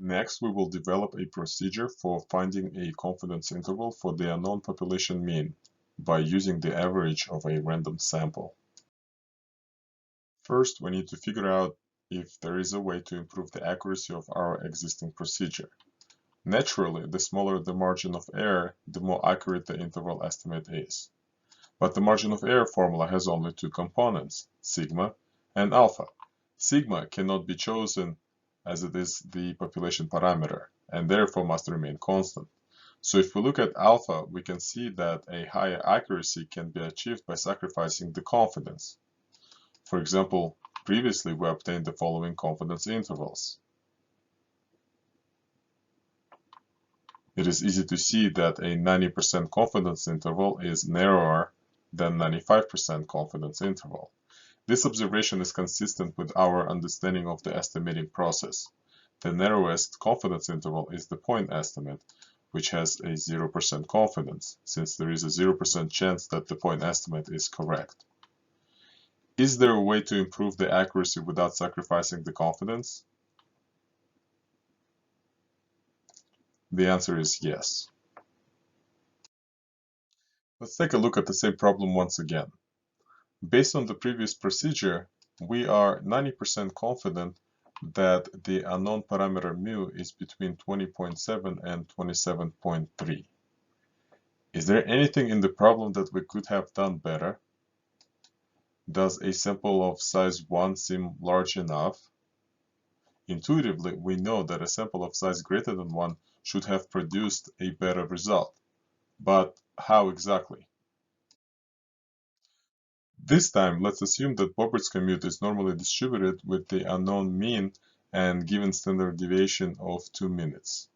Next, we will develop a procedure for finding a confidence interval for the unknown population mean by using the average of a random sample. First, we need to figure out if there is a way to improve the accuracy of our existing procedure. Naturally, the smaller the margin of error, the more accurate the interval estimate is. But the margin of error formula has only two components, sigma and alpha. Sigma cannot be chosen as it is the population parameter and therefore must remain constant. So if we look at alpha, we can see that a higher accuracy can be achieved by sacrificing the confidence. For example, previously we obtained the following confidence intervals. It is easy to see that a 90% confidence interval is narrower than 95% confidence interval. This observation is consistent with our understanding of the estimating process. The narrowest confidence interval is the point estimate, which has a 0% confidence, since there is a 0% chance that the point estimate is correct. Is there a way to improve the accuracy without sacrificing the confidence? The answer is yes. Let's take a look at the same problem once again. Based on the previous procedure, we are 90% confident that the unknown parameter mu is between 20.7 and 27.3. Is there anything in the problem that we could have done better? Does a sample of size 1 seem large enough? Intuitively, we know that a sample of size greater than 1 should have produced a better result. But how exactly? This time, let's assume that Bobert's commute is normally distributed with the unknown mean and given standard deviation of 2 minutes.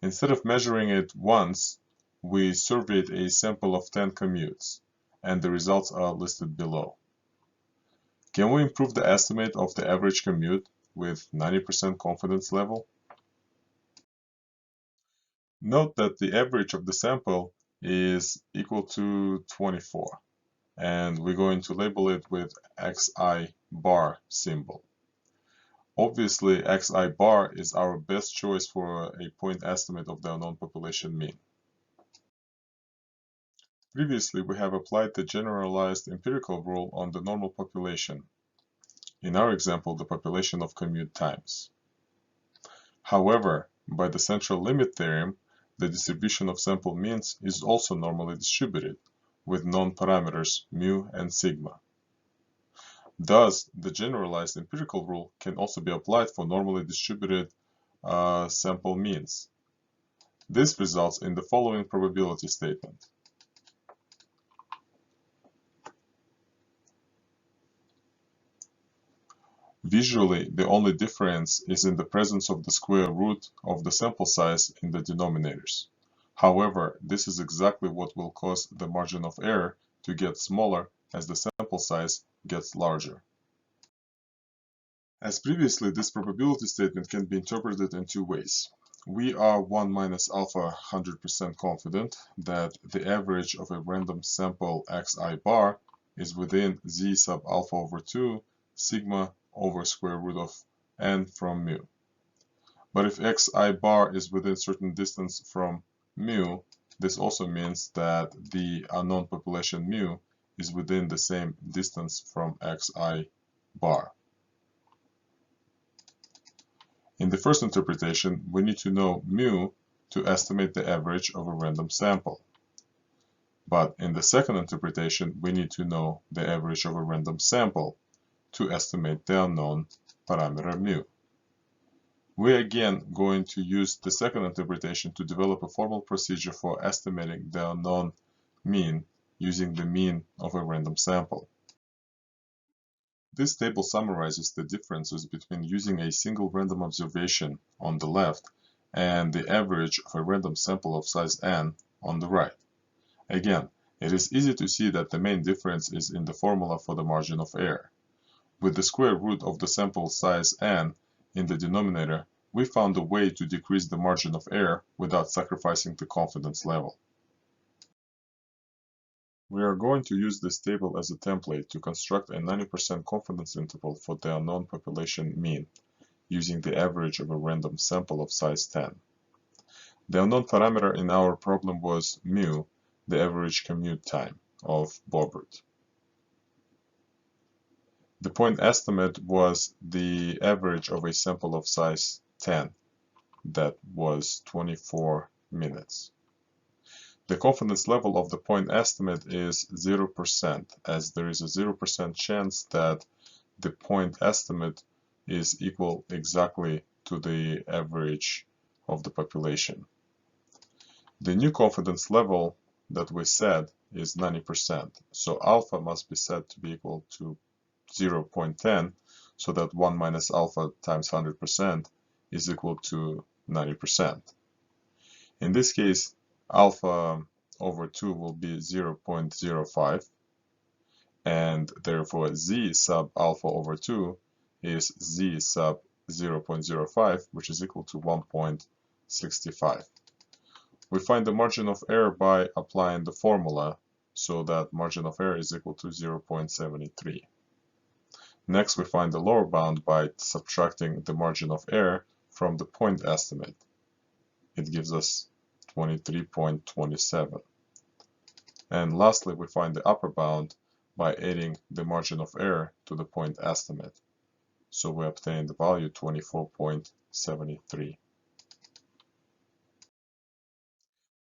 Instead of measuring it once, we surveyed a sample of 10 commutes, and the results are listed below. Can we improve the estimate of the average commute with 90% confidence level? Note that the average of the sample is equal to 24. And we're going to label it with XI bar symbol. Obviously, XI bar is our best choice for a point estimate of the unknown population mean. Previously, we have applied the generalized empirical rule on the normal population. In our example, the population of commute times. However, by the central limit theorem, the distribution of sample means is also normally distributed, with known parameters mu and sigma. Thus, the generalized empirical rule can also be applied for normally distributed sample means. This results in the following probability statement. Visually, the only difference is in the presence of the square root of the sample size in the denominators. However, this is exactly what will cause the margin of error to get smaller as the sample size gets larger. As previously, this probability statement can be interpreted in two ways. We are 1 minus alpha 100% confident that the average of a random sample xi bar is within z sub alpha over 2 sigma over square root of n from mu. But if xi bar is within certain distance from mu, this also means that the unknown population mu is within the same distance from xi bar. In the first interpretation, we need to know mu to estimate the average of a random sample. But in the second interpretation, we need to know the average of a random sample to estimate the unknown parameter mu. We're again going to use the second interpretation to develop a formal procedure for estimating the unknown mean using the mean of a random sample. This table summarizes the differences between using a single random observation on the left and the average of a random sample of size n on the right. Again, it is easy to see that the main difference is in the formula for the margin of error. With the square root of the sample size n in the denominator, we found a way to decrease the margin of error without sacrificing the confidence level. We are going to use this table as a template to construct a 90% confidence interval for the unknown population mean. using the average of a random sample of size 10. The unknown parameter in our problem was mu, the average commute time of Bobert. The point estimate was the average of a sample of size 10, that was 24 minutes. The confidence level of the point estimate is 0%, as there is a 0% chance that the point estimate is equal exactly to the average of the population. The new confidence level that we set is 90%, so alpha must be set to be equal to 0.10, so that 1 minus alpha times 100% is equal to 90%. In this case, alpha over 2 will be 0.05, and therefore z sub alpha over 2 is z sub 0.05, which is equal to 1.65. We find the margin of error by applying the formula, so that margin of error is equal to 0.73. Next, we find the lower bound by subtracting the margin of error from the point estimate. It gives us 23.27. And lastly, we find the upper bound by adding the margin of error to the point estimate. So we obtain the value 24.73.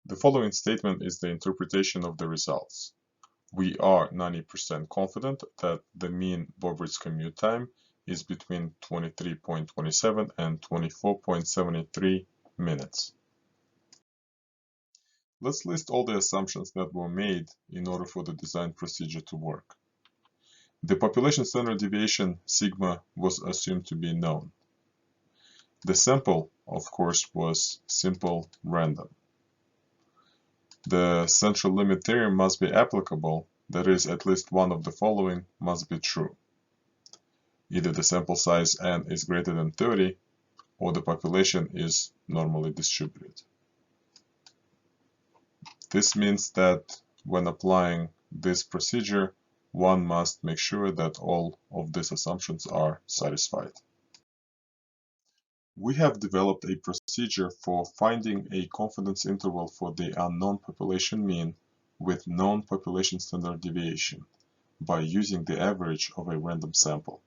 The following statement is the interpretation of the results. We are 90% confident that the mean Bobert's commute time is between 23.27 and 24.73 minutes. Let's list all the assumptions that were made in order for the design procedure to work. The population standard deviation sigma was assumed to be known. The sample, of course, was simple random. The central limit theorem must be applicable, that is, at least one of the following must be true. Either the sample size n is greater than 30, or the population is normally distributed. This means that when applying this procedure, one must make sure that all of these assumptions are satisfied. We have developed a procedure for finding a confidence interval for the unknown population mean with known population standard deviation by using the average of a random sample.